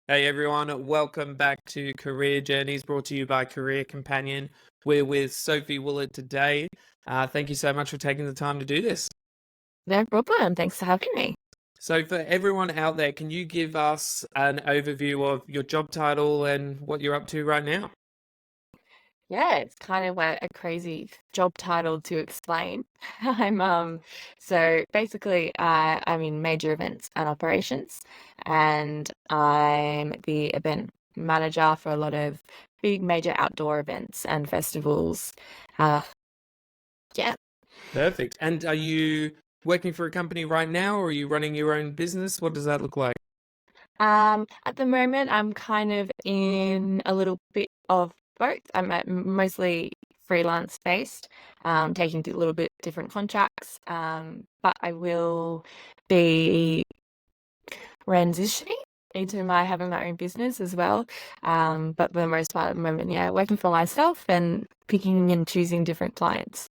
Hey everyone, welcome back to Career Journeys brought to you by Career Companion. We're with Sophie Woollett today. Thank you so much for taking the time to do this. No problem. Thanks for having me. So, for everyone out there, can you give us an overview of your job title and what you're up to right now? Yeah, it's kind of a crazy job title to explain. So basically I'm in major events and operations, and I'm the event manager for a lot of big major outdoor events and festivals. Uh yeah. Perfect. And are you working for a company right now, or are you running your own business? What does that look like? At the moment, I'm kind of in a little bit of both. Mostly freelance based, taking a little bit different contracts. But I will be transitioning into my having my own business as well. But for the most part at the moment, yeah, working for myself and picking and choosing different clients.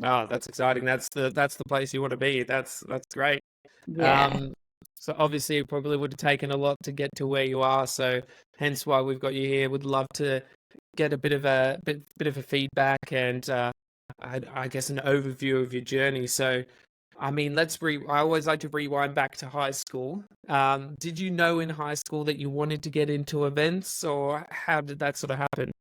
Oh, that's exciting. That's the place you want to be. That's great. Yeah. Um, so obviously it probably would have taken a lot to get to where you are. So hence why we've got you here. Would love to get a bit of a feedback and I guess an overview of your journey. So I mean, I always like to rewind back to high school. Did you know in high school that you wanted to get into events, or how did that sort of happen?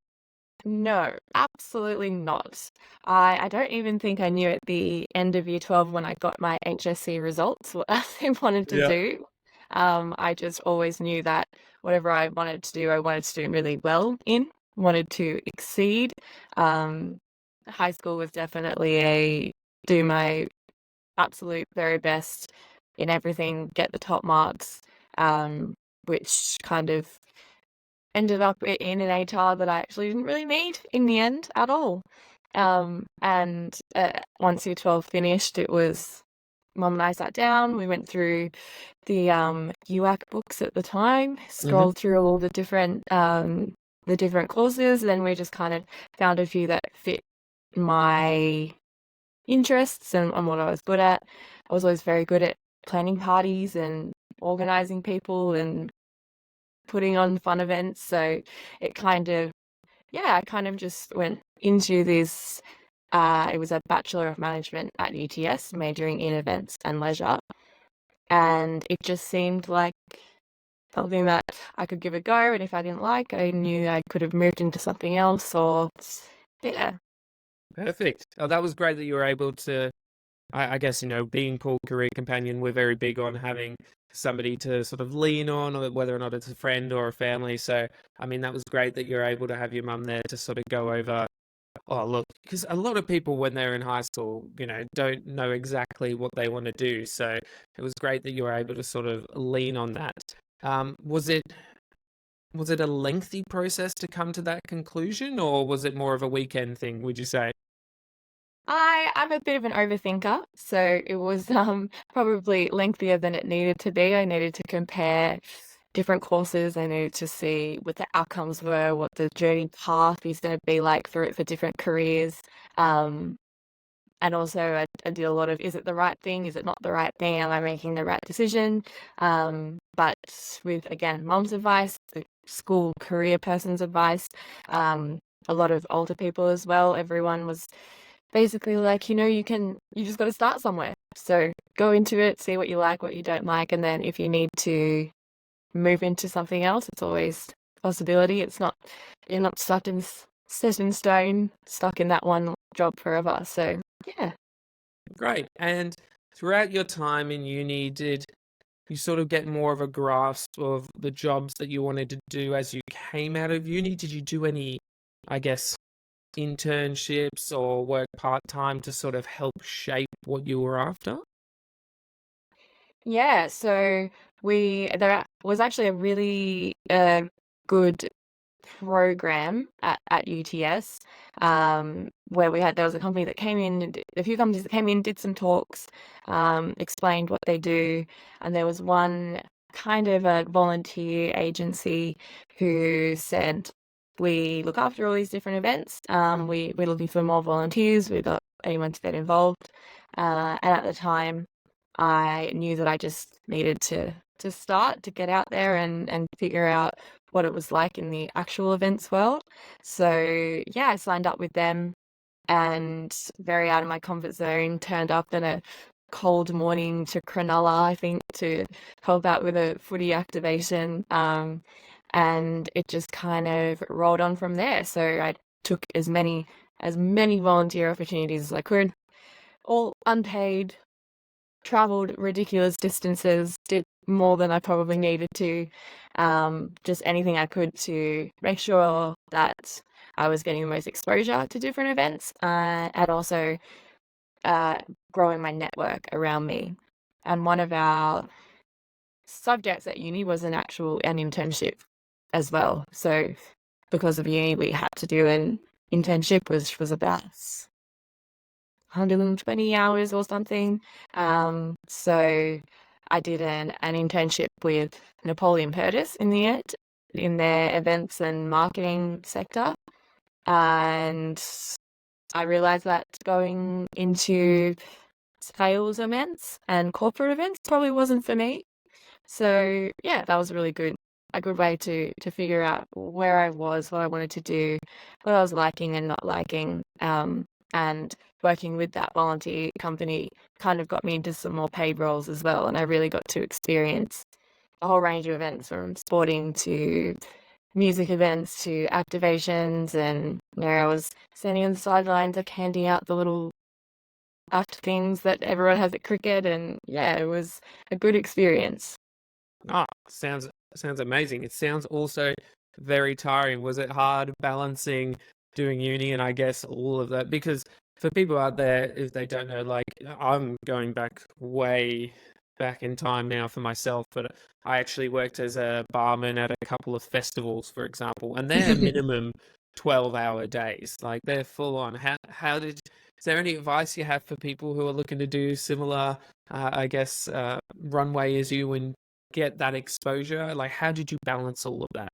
No, absolutely not. I don't even think I knew at the end of year 12 when I got my HSC results what I wanted to Yeah. do. I just always knew that whatever I wanted to do, I wanted to do really well in, wanted to exceed. Um, High school was definitely a do my absolute very best in everything, get the top marks, which kind of ended up in an HR that I actually didn't really need in the end at all. And once year 12 finished, it was mum and I sat down. We went through the UAC books at the time, Hmm. scrolled through all the different courses, and then we just kind of found a few that fit my interests and what I was good at. I was always very good at planning parties and organizing people and putting on fun events. So it kind of, yeah, I kind of just went into this. It was a Bachelor of Management at UTS, majoring in events and leisure. And it just seemed like something that I could give a go. And if I didn't like, I knew I could have moved into something else or, yeah. Perfect. Oh, that was great that you were able to. I guess, being called career companion, we're very big on having somebody to sort of lean on, or whether or not it's a friend or a family. So, I mean, that was great that you're able to have your mum there to sort of go over. Oh, look, because a lot of people when they're in high school, don't know exactly what they want to do. So it was great that you were able to sort of lean on that. Was it a lengthy process to come to that conclusion, or was it more of a weekend thing, would you say? I'm a bit of an overthinker, so it was probably lengthier than it needed to be. I needed to compare different courses. I needed to see what the outcomes were, what the journey path is going to be like for it for different careers. Um, and also I did a lot of, is it the right thing? Is it not the right thing? Am I making the right decision? But with, again, mom's advice, the school career person's advice, um, a lot of older people as well, everyone was basically like, you just got to start somewhere. So go into it, see what you like, what you don't like, and then if you need to move into something else, it's always a possibility. You're not set in stone, stuck in that one job forever. So yeah. Great. And throughout your time in uni, did you sort of get more of a grasp of the jobs that you wanted to do as you came out of uni? Did you do any, I guess, internships or work part-time to sort of help shape what you were after? Yeah, so there was actually a really good program at UTS, where there was a company that came in, a few companies that came in, did some talks, explained what they do, and there was one kind of a volunteer agency who said, we look after all these different events. We're looking for more volunteers. We've got anyone to get involved. And at the time, I knew that I just needed to to start, to get out there and figure out what it was like in the actual events world. So yeah, I signed up with them and very out of my comfort zone, turned up in a cold morning to Cronulla, I think, to help out with a footy activation. And it just kind of rolled on from there. So I took as many volunteer opportunities as I could, all unpaid, traveled ridiculous distances, did more than I probably needed to, just anything I could to make sure that I was getting the most exposure to different events, and also growing my network around me. And one of our subjects at uni was an internship as well. So because of uni, we had to do an internship, which was about 120 hours or something. So I did an internship with Napoleon Purtis in the end, in their events and marketing sector. And I realized that going into sales events and corporate events probably wasn't for me. So yeah, that was really a good way to figure out where I was, what I wanted to do, what I was liking and not liking. And working with that volunteer company kind of got me into some more paid roles as well. And I really got to experience a whole range of events, from sporting to music events to activations. And I was standing on the sidelines, like handing out the little act things that everyone has at cricket. And yeah, it was a good experience. Ah, sounds amazing. It sounds also very tiring. Was it hard balancing doing uni and I guess all of that? Because for people out there, if they don't know, like I'm going back way back in time now for myself, but I actually worked as a barman at a couple of festivals, for example, and they're minimum 12-hour days. Like they're full on. Is there any advice you have for people who are looking to do similar, I guess, runway as you and get that exposure? Like, how did you balance all of that?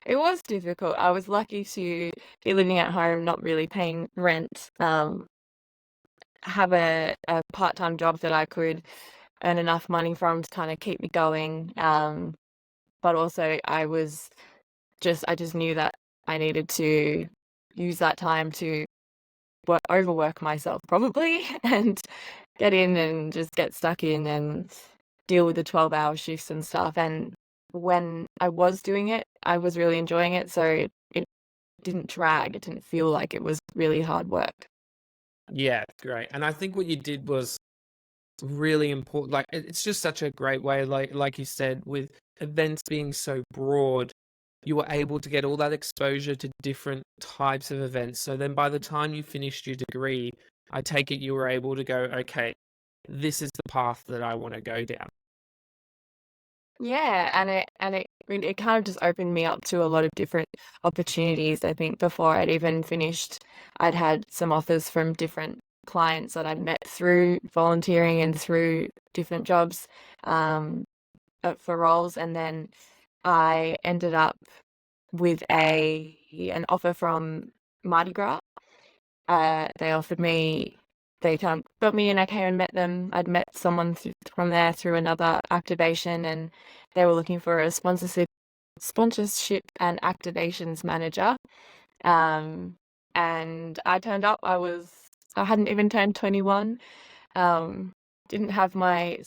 It was difficult. I was lucky to be living at home, not really paying rent, have a part-time job that I could earn enough money from to kind of keep me going. But also I just knew that I needed to use that time to overwork myself probably and get in and just get stuck in and deal with the 12-hour shifts and stuff. And when I was doing it, I was really enjoying it. So it didn't drag. It didn't feel like it was really hard work. Yeah, great. And I think what you did was really important. Like, it's just such a great way, like you said, with events being so broad, you were able to get all that exposure to different types of events. So then by the time you finished your degree, I take it you were able to go, okay, this is the path that I want to go down. Yeah, and it kind of just opened me up to a lot of different opportunities. I think before I'd even finished, I'd had some offers from different clients that I'd met through volunteering and through different jobs, um, for roles, and then I ended up with a an offer from Mardi Gras. They offered me, they got me in. I came and met them. I'd met someone from there through another activation, and they were looking for a sponsorship and activations manager. Um, and I turned up. I hadn't even turned 21. Um, didn't have my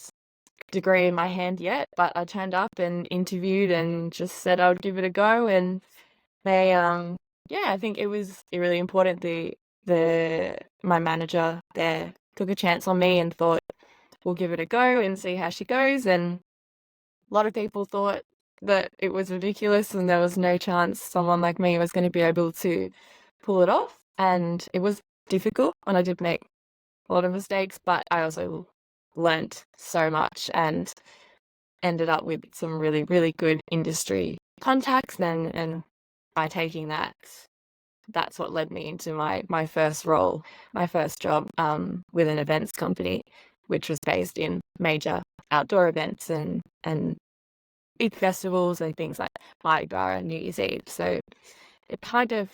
degree in my hand yet, but I turned up and interviewed and just said I would give it a go. And they, yeah, I think it was really important. My manager there took a chance on me and thought, we'll give it a go and see how she goes. And a lot of people thought that it was ridiculous and there was no chance someone like me was going to be able to pull it off. And it was difficult, and I did make a lot of mistakes, but I also learnt so much and ended up with some really, really good industry contacts. And by taking that, that's what led me into my first role, my first job, with an events company, which was based in major outdoor events and big festivals and things like Mardi Gras and New Year's Eve. So it kind of,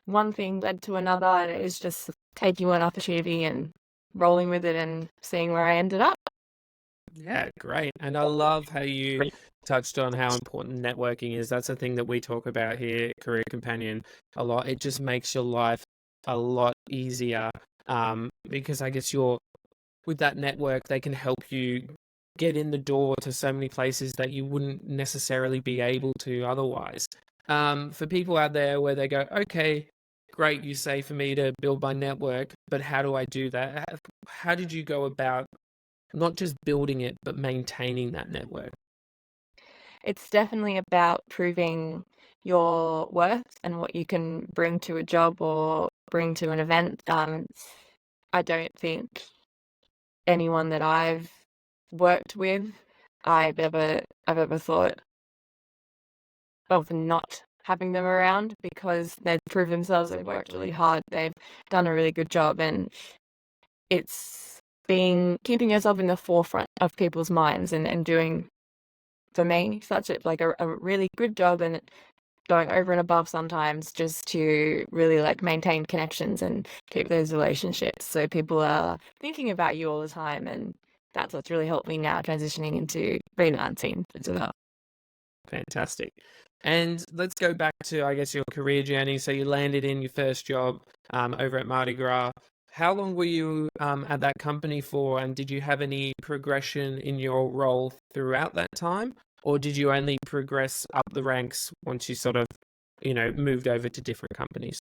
one thing led to another, and it was just taking one opportunity and rolling with it and seeing where I ended up. Yeah, great. And I love how you touched on how important networking is. That's a thing that we talk about here, Career Companion, a lot. It just makes your life a lot easier. Because I guess you're with that network, they can help you get in the door to so many places that you wouldn't necessarily be able to otherwise. For people out there where they go, okay, great, you say for me to build my network, but how do I do that? How did you go about not just building it, but maintaining that network? It's definitely about proving your worth and what you can bring to a job or bring to an event. I don't think anyone that I've worked with, I've ever thought of not having them around because they've proved themselves, they've worked really hard, they've done a really good job, and it's being keeping yourself in the forefront of people's minds and doing, for me, such a really good job and going over and above sometimes just to really like maintain connections and keep those relationships. So people are thinking about you all the time, and that's what's really helped me now transitioning into freelancing as well. Fantastic. And let's go back to, I guess, your career journey. So you landed in your first job over at Mardi Gras. How long were you at that company for? And did you have any progression in your role throughout that time? Or did you only progress up the ranks once you sort of, moved over to different companies?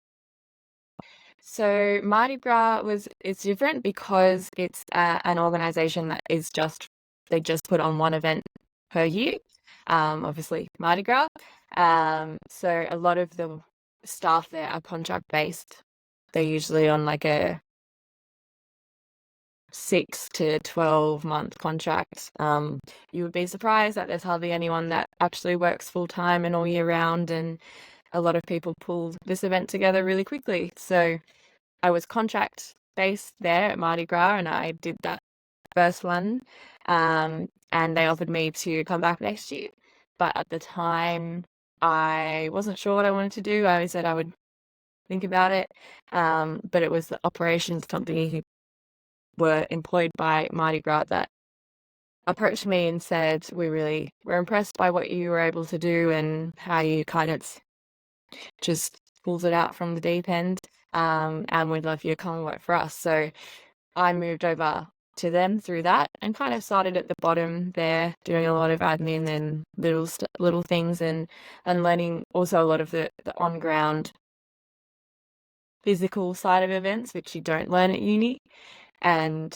So Mardi Gras it's different because it's an organization that is just they just put on one event per year. Obviously Mardi Gras. So a lot of the staff there are contract based. They're usually on like a 6 to 12 month contract. You would be surprised that there's hardly anyone that actually works full time and all year round, and a lot of people pull this event together really quickly. So I was contract based there at Mardi Gras, and I did that first one. And they offered me to come back next year. But at the time, I wasn't sure what I wanted to do. I said I would think about it. But it was the operations company who were employed by Mardi Gras that approached me and said, we really were impressed by what you were able to do and how you kind of just pulls it out from the deep end. And we'd love you to come and work for us. So I moved over to them through that and kind of started at the bottom there, doing a lot of admin and little things, and learning also a lot of the on ground physical side of events, which you don't learn at uni. And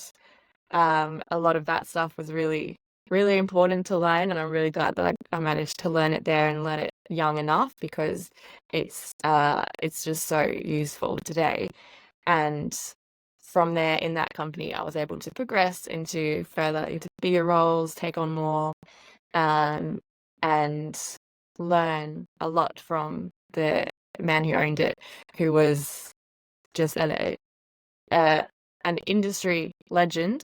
a lot of that stuff was really, really important to learn, and I'm really glad that I managed to learn it there and learn it young enough because it's just so useful today. And from there, in that company, I was able to progress into bigger roles, take on more, um, and learn a lot from the man who owned it, who was just uh, an industry legend.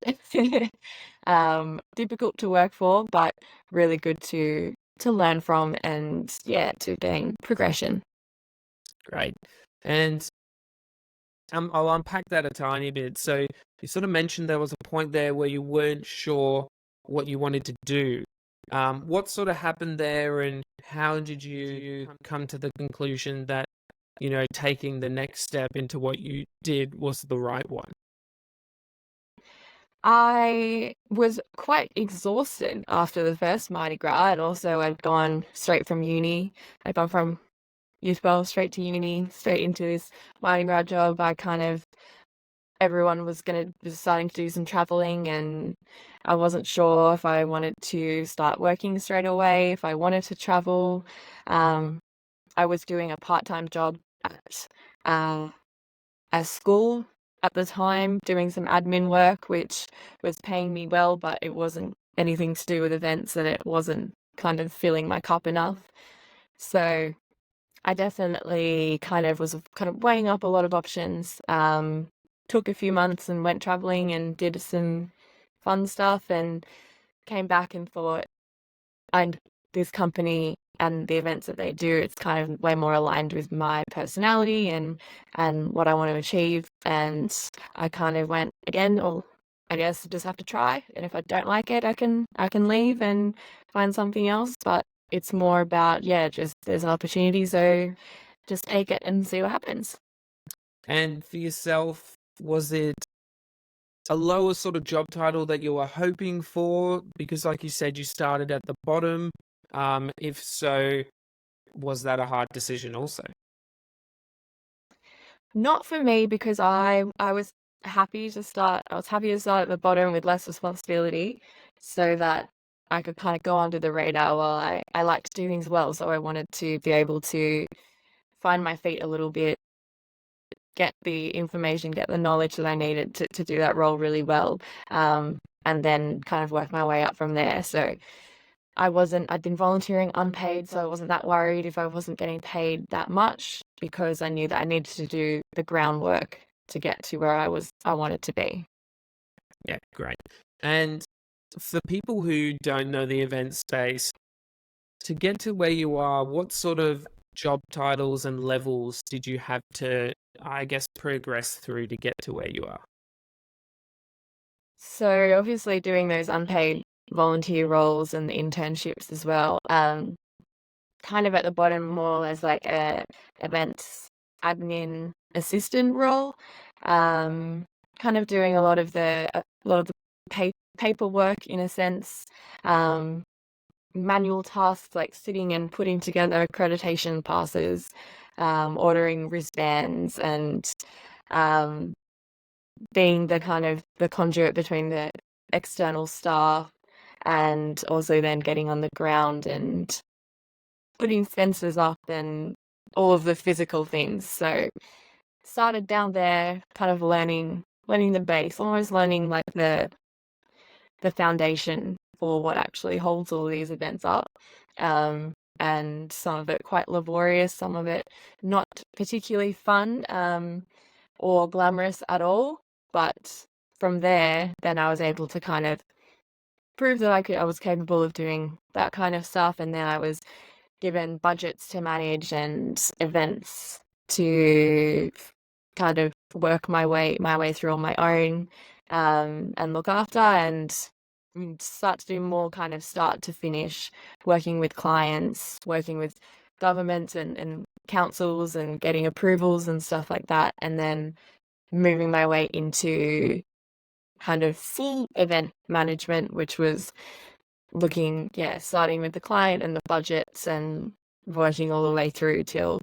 Difficult to work for, but really good to learn from, and yeah, to gain progression. Great. And I'll unpack that a tiny bit. So you sort of mentioned there was a point there where you weren't sure what you wanted to do. What sort of happened there, and how did you come to the conclusion that, taking the next step into what you did was the right one? I was quite exhausted after the first Mardi Gras, and also I'd gone straight from uni. I'd gone from youth well straight to uni, straight into this Mardi Gras job. Everyone was starting to do some traveling, and I wasn't sure if I wanted to start working straight away, if I wanted to travel. Um, I was doing a part-time job at uh, a school at the time, doing some admin work, which was paying me well, but it wasn't anything to do with events, and it wasn't kind of filling my cup enough. So I definitely was kind of weighing up a lot of options. Took a few months and went traveling and did some fun stuff, and came back and thought, and this company and the events that they do, it's kind of way more aligned with my personality and what I want to achieve. And I kind of went again, I guess I just have to try. And if I don't like it, I can leave and find something else. But it's more about, yeah, just there's an opportunity, so just take it and see what happens. And for yourself, was it a lower sort of job title that you were hoping for? Because, like you said, you started at the bottom. If so, was that a hard decision also? Not for me because I was happy to start. I was happy to start at the bottom with less responsibility, so that I could kind of go under the radar while I like to do things well. So I wanted to be able to find my feet a little bit, get the information, get the knowledge that I needed to do that role really well, and then kind of work my way up from there. So I'd been volunteering unpaid, so I wasn't that worried if I wasn't getting paid that much because I knew that I needed to do the groundwork to get to where I wanted to be. Yeah, great. And for people who don't know the event space, to get to where you are, what sort of job titles and levels did you have to, I guess, progress through to get to where you are? So obviously doing those unpaid volunteer roles and the internships as well, kind of at the bottom more as like a events admin assistant role, um, kind of doing a lot of the paperwork in a sense, um, manual tasks like sitting and putting together accreditation passes, ordering wristbands, and um, being the kind of the conduit between the external staff and also then getting on the ground and putting fences up and all of the physical things. So started down there, kind of learning the base, almost learning like the foundation for what actually holds all these events up. And some of it quite laborious, some of it not particularly fun, or glamorous at all. But from there, then I was able to kind of prove that I was capable of doing that kind of stuff. And then I was given budgets to manage and events to kind of work my way through on my own, and look after and start to do more kind of start to finish, working with clients, working with governments and councils and getting approvals and stuff like that, and then moving my way into kind of full event management, which was looking, yeah, starting with the client and the budgets and working all the way through till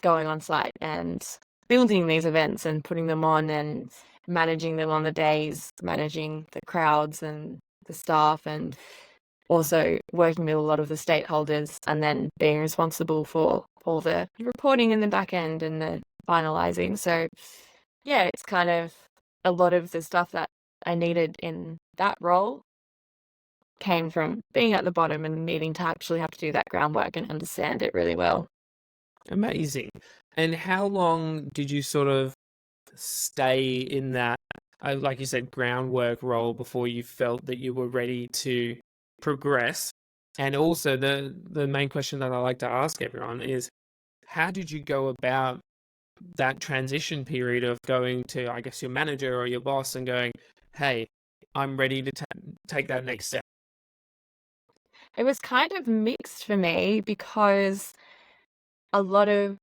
going on site and building these events and putting them on and managing them on the days, managing the crowds and the staff, and also working with a lot of the stakeholders, and then being responsible for all the reporting in the back end and the finalizing. So yeah, it's kind of a lot of the stuff that I needed in that role came from being at the bottom and needing to actually have to do that groundwork and understand it really well. Amazing. And how long did you sort of stay in that, like you said, groundwork role before you felt that you were ready to progress? And also, the main question that I like to ask everyone is, how did you go about that transition period of going to, I guess, your manager or your boss and going, "Hey, I'm ready to take that next step"? It was kind of mixed for me because a lot of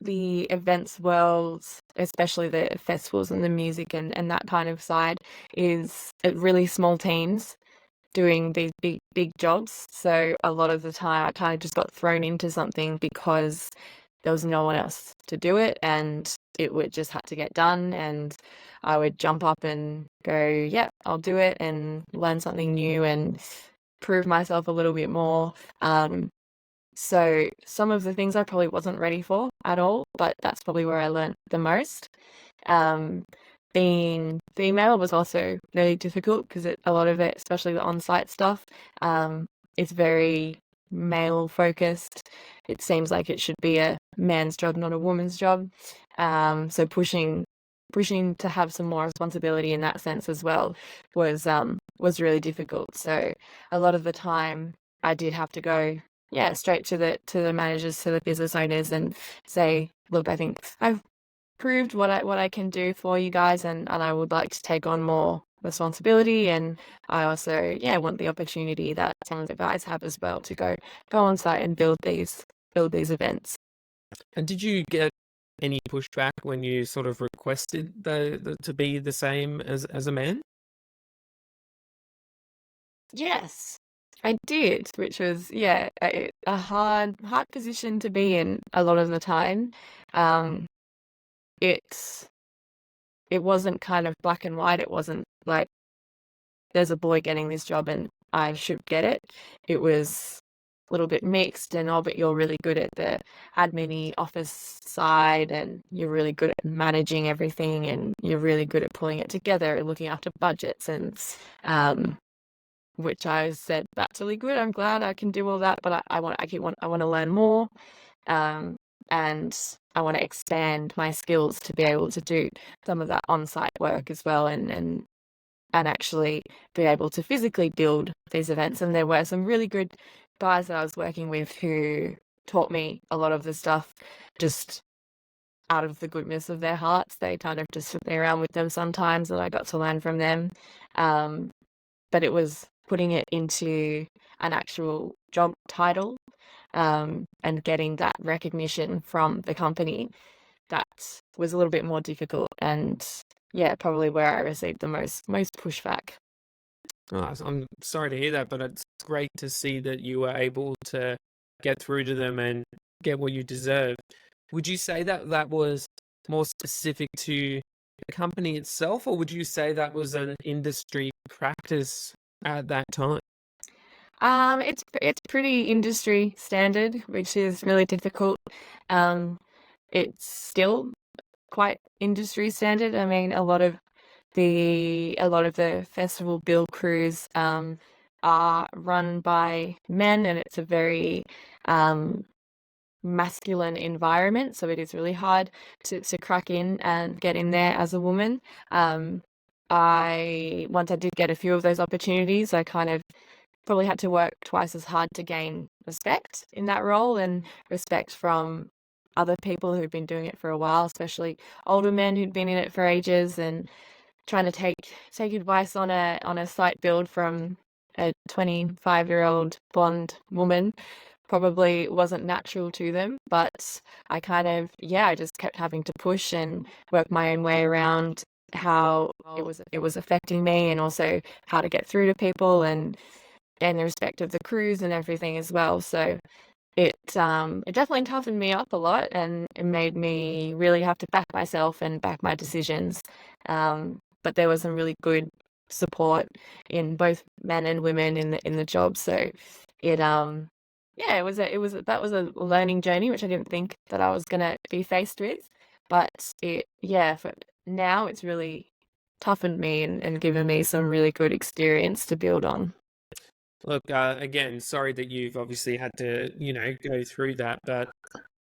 the events world, especially the festivals and the music and that kind of side, is really small teams doing these big jobs. So a lot of the time I kind of just got thrown into something because there was no one else to do it, and it would just had to get done, and I would jump up and go, yeah, I'll do it and learn something new and prove myself a little bit more. So some of the things I probably wasn't ready for at all, but that's probably where I learned the most. Um, Being female was also really difficult because a lot of it, especially the on-site stuff, is very male focused. It seems like it should be a man's job, not a woman's job. So pushing to have some more responsibility in that sense as well was really difficult. So a lot of the time I did have to go, yeah, straight to the managers, to the business owners, and say, look, I think I've proved what I can do for you guys, and I would like to take on responsibility, and I also, yeah, want the opportunity that some of the guys have as well to go on site and build these events. And did you get any pushback when you sort of requested the to be the same as a man? Yes, I did, which was, yeah, a hard position to be in a lot of the time. Um, it's it wasn't kind of black and white. It wasn't like there's a boy getting this job and I should get it. It was a little bit mixed, and oh, but you're really good at the admin office side, and you're really good at managing everything, and you're really good at pulling it together and looking after budgets, and um which I said, that's really good. I'm glad I can do all that, but I want to learn more. Um, and I want to expand my skills to be able to do some of that on-site work as well, and actually be able to physically build these events. And there were some really good guys that I was working with who taught me a lot of the stuff just out of the goodness of their hearts. They kind of just took me around with them sometimes, and I got to learn from them. Um, but it was putting it into an actual job title, and getting that recognition from the company that was a little bit more difficult, and yeah, probably where I received the most pushback. Oh, I'm sorry to hear that, but it's great to see that you were able to get through to them and get what you deserve. Would you say that that was more specific to the company itself, or would you say that was an industry practice at that time? It's pretty industry standard, which is really difficult. Um, it's still quite industry standard. I mean, a lot of the festival bill crews are run by men, and it's a very um, masculine environment, so it is really hard to crack in and get in there as a woman. Um, I once I did get a few of those opportunities, I kind of probably had to work twice as hard to gain respect in that role, and respect from other people who'd been doing it for a while, especially older men who'd been in it for ages, and trying to take advice on a site build from a 25-year-old blonde woman probably wasn't natural to them. But I kind of, yeah, I just kept having to push and work my own way around how it was affecting me, and also how to get through to people, and the respect of the crews and everything as well. So it definitely toughened me up a lot, and it made me really have to back myself and back my decisions. But there was some really good support in both men and women in the job. So it yeah, that was a learning journey, which I didn't think that I was gonna be faced with. But for now it's really toughened me, and given me some really good experience to build on. Look, again, sorry that you've obviously had to, go through that, but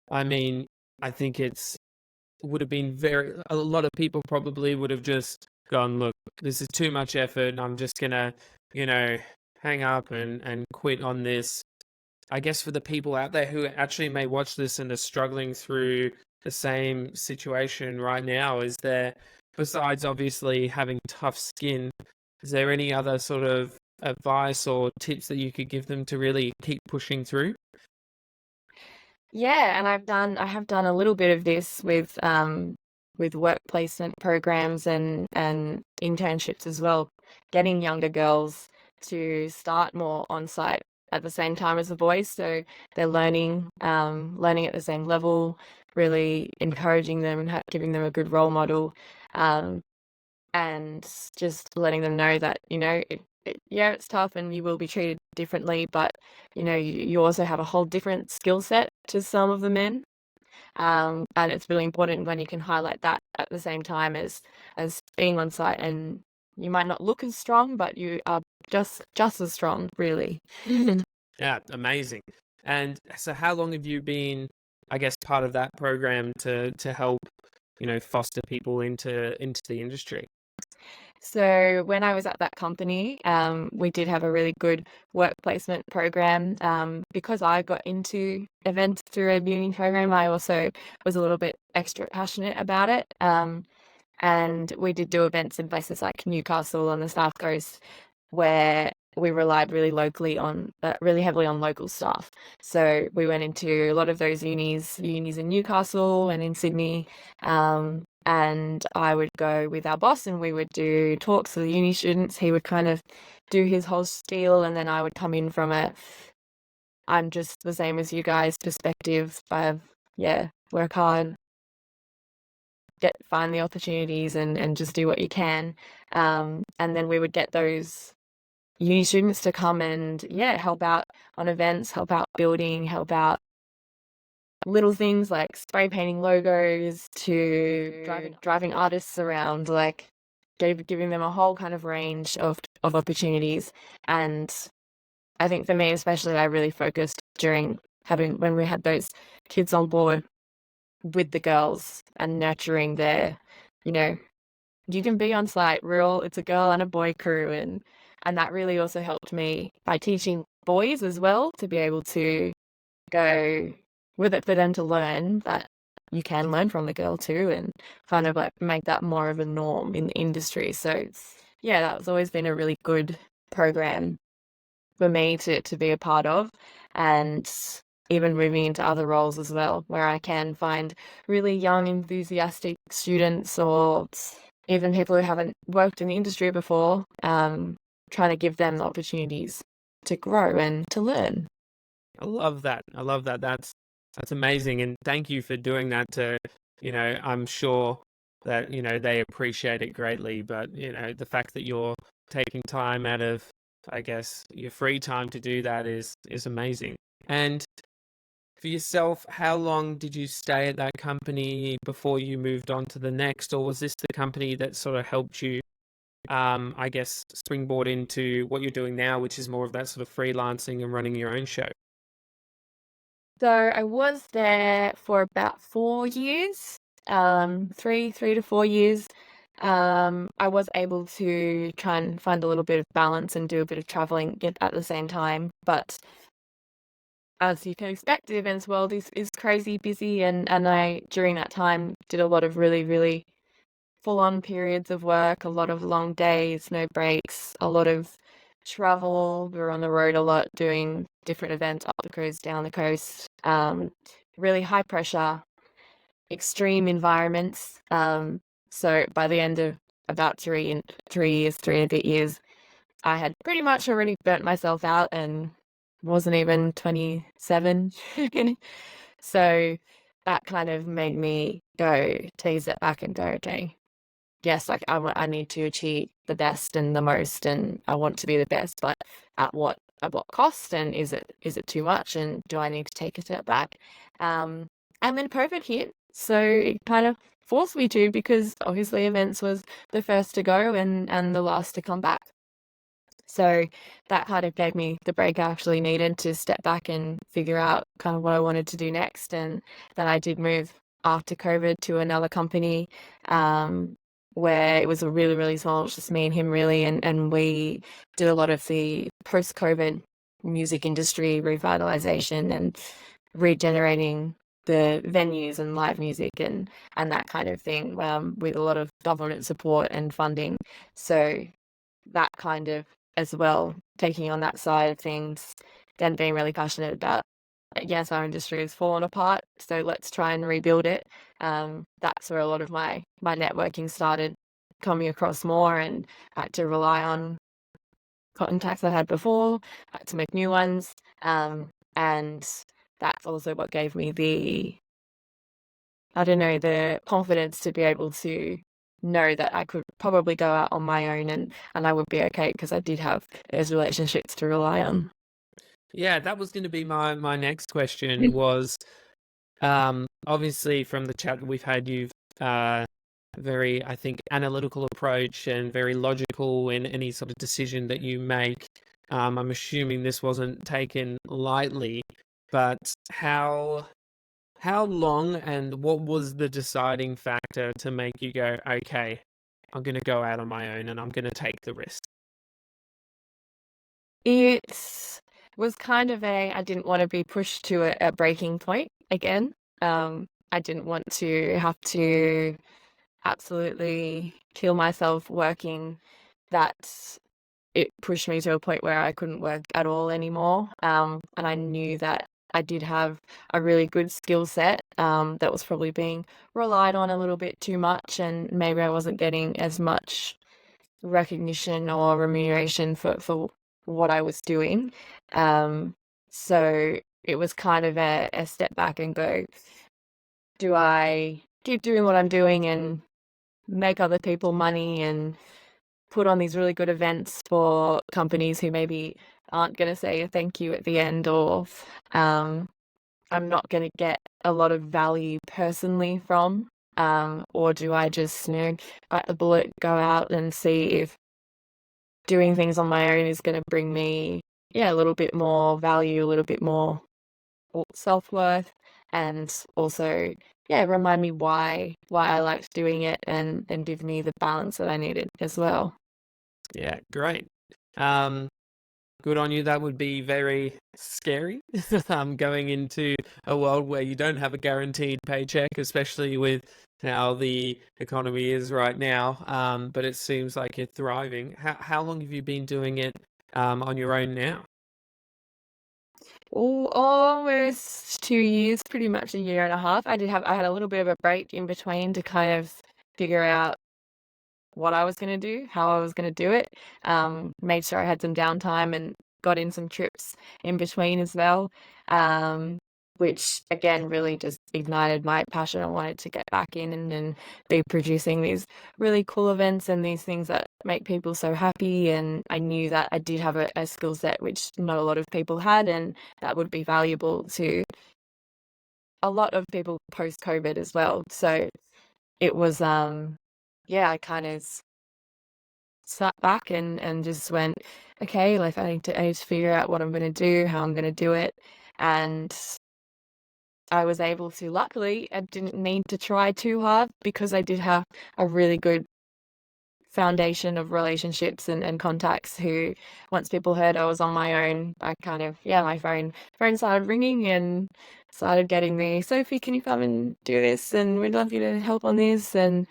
I mean, I think would have been a lot of people probably would have just gone, look, this is too much effort. I'm just gonna, you know, hang up and quit on this. I guess for the people out there who actually may watch this and are struggling through the same situation right now, is there, besides obviously having tough skin, is there any other sort of advice or tips that you could give them to really keep pushing through? Yeah, and I have done a little bit of this with work placement programs and internships as well, getting younger girls to start more on site at the same time as the boys, so they're learning at the same level, really encouraging them and giving them a good role model. Um, and just letting them know that, yeah, it's tough and you will be treated differently, but you also have a whole different skill set to some of the men. And it's really important when you can highlight that at the same time as being on site, and you might not look as strong, but you are just as strong, really. Yeah, amazing. And so how long have you been, I guess, part of that program to help, foster people into the industry? So when I was at that company, we did have a really good work placement program. Because I got into events through a uni program, I also was a little bit extra passionate about it. And we did do events in places like Newcastle on the South Coast where we relied really heavily on local staff. So we went into a lot of those unis in Newcastle and in Sydney. And I would go with our boss and we would do talks to the uni students. He would kind of do his whole spiel, and then I would come in from I'm just the same as you guys perspective of, yeah, work hard, find the opportunities and just do what you can. And then we would get those uni students to come and, yeah, help out on events, help out building, help out little things like spray painting logos to driving artists around, like giving them a whole kind of range of opportunities. And I think for me especially, I really focused when we had those kids on board with the girls and nurturing their, you know, you can be on site it's a girl and a boy crew, and that really also helped me by teaching boys as well to be able to go with it, for them to learn that you can learn from the girl too, and kind of like make that more of a norm in the industry. So yeah, that's always been a really good program for me to be a part of, and even moving into other roles as well, where I can find really young, enthusiastic students or even people who haven't worked in the industry before, trying to give them the opportunities to grow and to learn. I love that. I love that. That's amazing. And thank you for doing that to, I'm sure that, they appreciate it greatly. But, the fact that you're taking time out of, I guess, your free time to do that is amazing. And for yourself, how long did you stay at that company before you moved on to the next? Or was this the company that sort of helped you, I guess, springboard into what you're doing now, which is more of that sort of freelancing and running your own show? So I was there for about 4 years, 3 to 4 years. I was able to try and find a little bit of balance and do a bit of traveling at the same time. But as you can expect, the events world is crazy busy, and I during that time did a lot of really, really full on periods of work, a lot of long days, no breaks, a lot of travel. We were on the road a lot doing different events up the coast, down the coast, really high pressure, extreme environments. So by the end of about 3 years, 3 and a bit years, I had pretty much already burnt myself out and wasn't even 27. So that kind of made me take a step back and go, okay, yes, like I need to achieve the best and the most, and I want to be the best, but at what cost? And is it too much? And do I need to take a step back? And then COVID hit, so it kind of forced me to, because obviously events was the first to go and the last to come back. So that kind of gave me the break I actually needed to step back and figure out kind of what I wanted to do next. And then I did move after COVID to another company, where it was a really, really small, it was just me and him really. And we did a lot of the post-COVID music industry revitalization and regenerating the venues and live music and that kind of thing, with a lot of government support and funding. So that kind of, as well, taking on that side of things, then being really passionate about, yes, our industry has fallen apart, so let's try and rebuild it. That's where a lot of my networking started coming across more, and I had to rely on contacts I had before, I had to make new ones, and that's also what gave me the confidence to be able to know that I could probably go out on my own, and I would be okay, because I did have those relationships to rely on. Yeah, that was going to be my next question was, obviously from the chat that we've had, you've very, I think, analytical approach and very logical in any sort of decision that you make. I'm assuming this wasn't taken lightly, but how long and what was the deciding factor to make you go, okay, I'm going to go out on my own and I'm going to take the risk? It was kind of I didn't want to be pushed to a breaking point again. I didn't want to have to absolutely kill myself working that it pushed me to a point where I couldn't work at all anymore. And I knew that I did have a really good skill set that was probably being relied on a little bit too much, and maybe I wasn't getting as much recognition or remuneration for what I was doing. Um, so it was kind of a step back and go, do I keep doing what I'm doing and make other people money and put on these really good events for companies who maybe aren't going to say a thank you at the end, or um, I'm not going to get a lot of value personally from, or do I just, bite the bullet, go out and see if doing things on my own is going to bring me, a little bit more value, a little bit more self-worth, and also, remind me why I liked doing it, and give me the balance that I needed as well. Yeah, great. Um, Good on you. That would be very scary, going into a world where you don't have a guaranteed paycheck, especially with how the economy is right now. But it seems like you're thriving. How long have you been doing it on your own now? Almost 2 years, pretty much a year and a half. I had a little bit of a break in between to kind of figure out what I was going to do, how I was going to do it. Made sure I had some downtime and got in some trips in between as well, which again really just ignited my passion. I wanted to get back in and be producing these really cool events and these things that make people so happy. And I knew that I did have a skill set which not a lot of people had, and that would be valuable to a lot of people post COVID as well. So it was, I kind of sat back and just went, okay, like I need to figure out what I'm going to do, how I'm going to do it. And I was able to, luckily, I didn't need to try too hard because I did have a really good foundation of relationships and contacts who, once people heard I was on my own, I kind of, my phone started ringing and started getting me, Sophie, can you come and do this? And we'd love you to help on this. And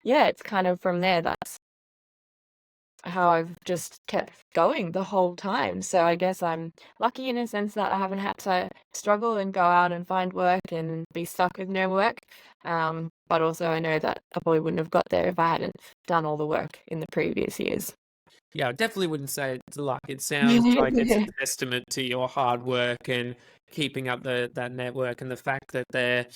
it's kind of from there. That's how I've just kept going the whole time. So I guess I'm lucky in a sense that I haven't had to struggle and go out and find work and be stuck with no work. But also I know that I probably wouldn't have got there if I hadn't done all the work in the previous years. Yeah, I definitely wouldn't say it's luck. It sounds like it's a testament to your hard work and keeping up that network, and the fact that they're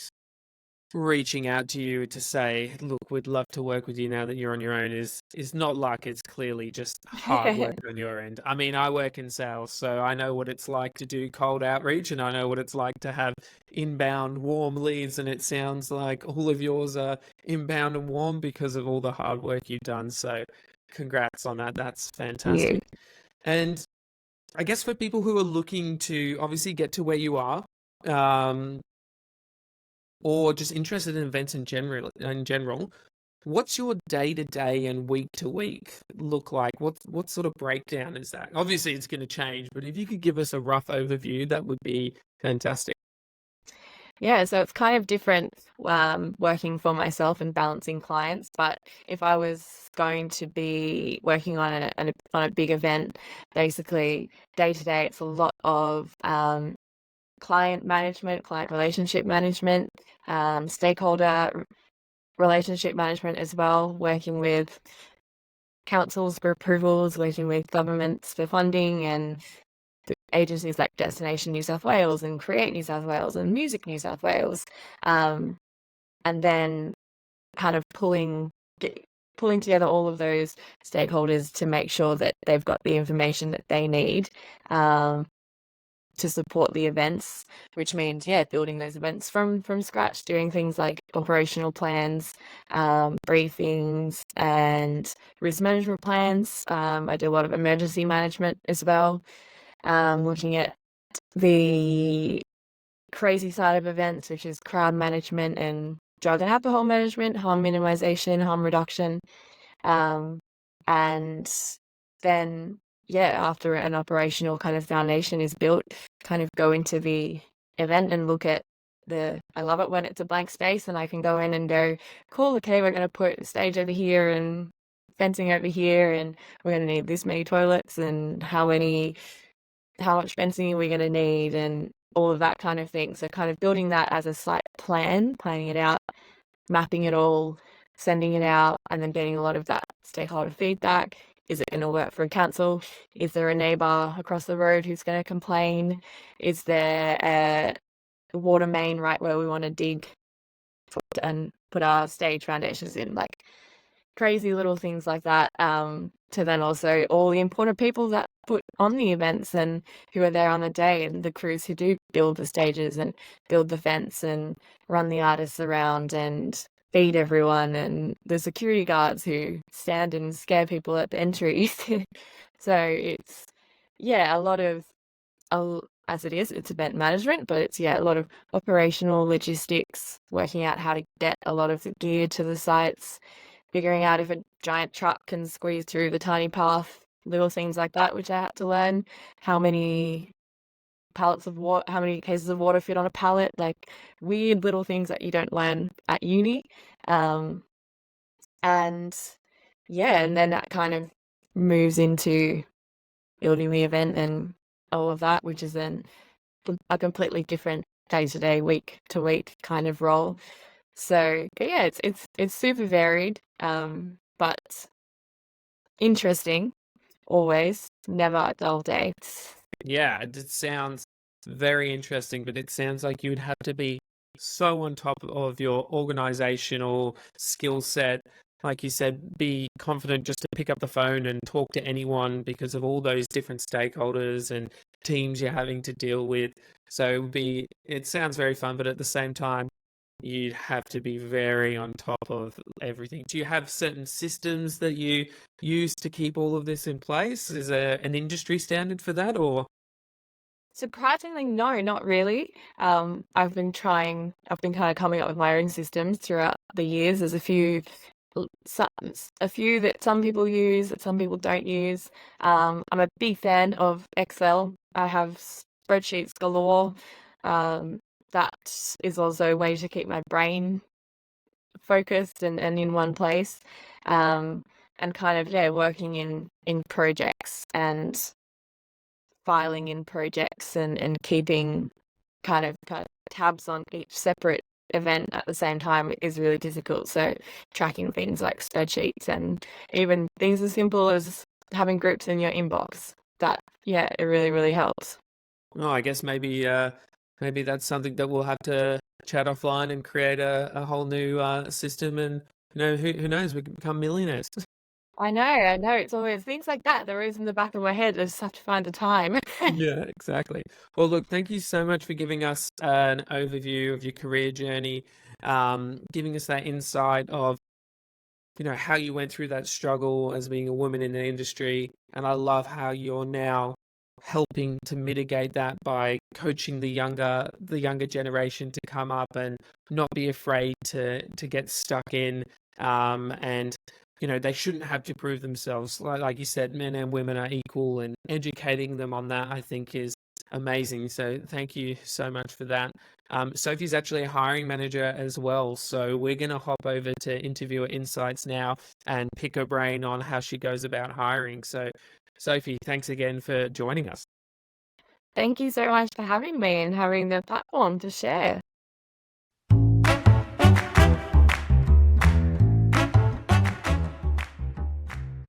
reaching out to you to say, "Look, we'd love to work with you now that you're on your own," is not luck. It's clearly just hard work on your end. I mean, I work in sales, so I know what it's like to do cold outreach, and I know what it's like to have inbound warm leads. And it sounds like all of yours are inbound and warm because of all the hard work you've done. So, congrats on that. That's You. fantastic. And I guess for people who are looking to obviously get to where you are, um, or just interested in events in general, what's your day to day and week to week look like? What sort of breakdown is that? Obviously, it's going to change, but if you could give us a rough overview, that would be fantastic. Yeah, so it's kind of different working for myself and balancing clients. But if I was going to be working on a big event, basically day to day, it's a lot of client management, client relationship management, stakeholder relationship management as well, working with councils for approvals, working with governments for funding, and agencies like Destination New South Wales and Create New South Wales and Music New South Wales. Um, and then kind of pulling together all of those stakeholders to make sure that they've got the information that they need, to support the events, which means building those events from scratch, doing things like operational plans, briefings, and risk management plans. I do a lot of emergency management as well, looking at the crazy side of events, which is crowd management and drug and alcohol management, harm minimization, harm reduction. And then, after an operational kind of foundation is built, kind of go into the event and look at I love it when it's a blank space and I can go in and go, cool, okay, we're going to put a stage over here and fencing over here, and we're going to need this many toilets, and how much fencing are we going to need, and all of that kind of thing. So kind of building that as a site plan, planning it out, mapping it all, sending it out, and then getting a lot of that stakeholder feedback. Is it going to work for a council? Is there a neighbour across the road who's going to complain? Is there a water main right where we want to dig and put our stage foundations in? Like crazy little things like that. To then also all the important people that put on the events and who are there on the day, and the crews who do build the stages and build the fence and run the artists around and feed everyone, and the security guards who stand and scare people at the entry. So it's, yeah, a lot of, as it is, it's event management, but it's, yeah, a lot of operational logistics, working out how to get a lot of the gear to the sites, figuring out if a giant truck can squeeze through the tiny path, little things like that, which I had to learn. How many pallets of water, how many cases of water fit on a pallet, like weird little things that you don't learn at uni. And yeah, and then that kind of moves into building the event and all of that, which is then a completely different day to day, week to week kind of role. So yeah, it's super varied, but interesting, always, never a dull day. Yeah, it sounds very interesting, but it sounds like you would have to be so on top of your organizational skill set. Like you said, be confident just to pick up the phone and talk to anyone because of all those different stakeholders and teams you're having to deal with. So it sounds very fun, but at the same time, you'd have to be very on top of everything. Do you have certain systems that you use to keep all of this in place? Is there an industry standard for that, or? Surprisingly, no, not really. I've been kind of coming up with my own systems throughout the years. There's a few that some people use, that some people don't use. I'm a big fan of Excel. I have spreadsheets galore. That is also a way to keep my brain focused and in one place. And kind of, yeah, working in projects and filing in projects and keeping kind of tabs on each separate event at the same time is really difficult. So tracking things like spreadsheets and even things as simple as having groups in your inbox, that, yeah, it really, really helps. Oh, I guess maybe that's something that we'll have to chat offline and create a whole new system, and who knows, we can become millionaires. I know. It's always things like that. They're always in the back of my head. I just have to find the time. Yeah, exactly. Well, look, thank you so much for giving us an overview of your career journey, giving us that insight of how you went through that struggle as being a woman in the industry. And I love how you're now helping to mitigate that by coaching the younger generation to come up and not be afraid to get stuck in. And they shouldn't have to prove themselves. Like you said, men and women are equal, and educating them on that, I think, is amazing. So thank you so much for that. Sophie's actually a hiring manager as well. So we're going to hop over to Interviewer Insights now and pick her brain on how she goes about hiring. So, Sophie, thanks again for joining us. Thank you so much for having me and having the platform to share.